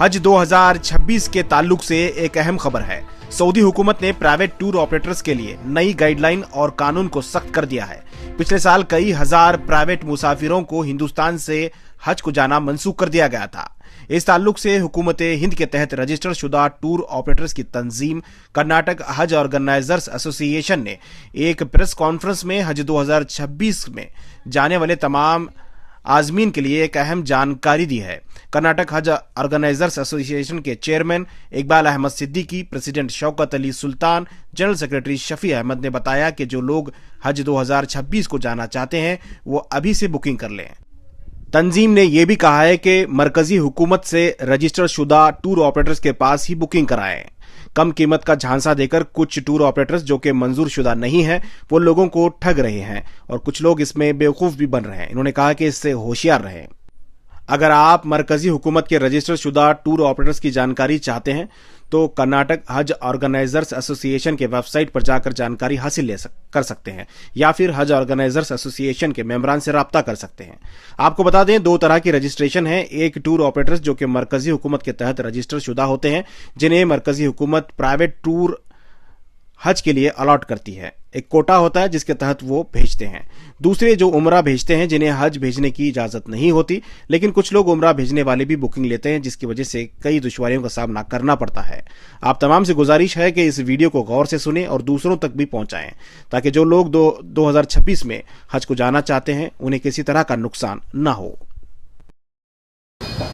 हज 2026 के ताल्लुक से एक अहम खबर है। सऊदी हुकूमत ने प्राइवेट टूर ऑपरेटर्स के लिए नई गाइडलाइन और कानून को सख्त कर दिया है। पिछले साल कई हजार प्राइवेट मुसाफिरों को हिंदुस्तान से हज को जाना मंसूख कर दिया गया था। इस ताल्लुक से हुकूमत हिंद के तहत रजिस्टर्ड शुदा टूर ऑपरेटर्स की तंजीम कर्नाटक हज ऑर्गेनाइजर्स एसोसिएशन ने एक प्रेस कॉन्फ्रेंस में हज 2026 में जाने वाले तमाम आजमीन के लिए एक अहम जानकारी दी है। कर्नाटक हज ऑर्गेनाइजर्स एसोसिएशन के चेयरमैन इकबाल अहमद सिद्दीकी, प्रेसिडेंट शौकत अली सुल्तान, जनरल सेक्रेटरी शफी अहमद ने बताया कि जो लोग हज 2026 को जाना चाहते हैं वो अभी से बुकिंग कर लें। तंजीम ने यह भी कहा है कि मरकजी हुकूमत से रजिस्टर्ड शुदा टूर ऑपरेटर्स के पास ही बुकिंग कराएं। कम कीमत का झांसा देकर कुछ टूर ऑपरेटर्स जो कि मंजूर शुदा नहीं है वो लोगों को ठग रहे हैं और कुछ लोग इसमें बेवकूफ भी बन रहे हैं। इन्होंने कहा कि इससे होशियार रहें। अगर आप मरकजी हुकूमत के रजिस्टर्ड शुदा टूर ऑपरेटर्स की जानकारी चाहते हैं तो कर्नाटक हज ऑर्गेनाइजर्स एसोसिएशन के वेबसाइट पर जाकर जानकारी हासिल कर सकते हैं या फिर हज ऑर्गेनाइजर्स एसोसिएशन के मेंबरान से राब्ता कर सकते हैं। आपको बता दें, दो तरह की रजिस्ट्रेशन है। एक टूर ऑपरेटर्स जो कि मरकजी हुकूमत के तहत रजिस्टर शुदा होते हैं, जिन्हें मरकजी हुकूमत प्राइवेट टूर हज के लिए अलॉट करती है। एक कोटा होता है जिसके तहत वो भेजते हैं। दूसरे जो उमरा भेजते हैं, जिन्हें हज भेजने की इजाजत नहीं होती, लेकिन कुछ लोग उमरा भेजने वाले भी बुकिंग लेते हैं, जिसकी वजह से कई दुश्वारियों का सामना करना पड़ता है। आप तमाम से गुजारिश है कि इस वीडियो को गौर से सुनें और दूसरों तक भी पहुंचाएं, ताकि जो लोग 2026 में हज को जाना चाहते हैं उन्हें किसी तरह का नुकसान न हो।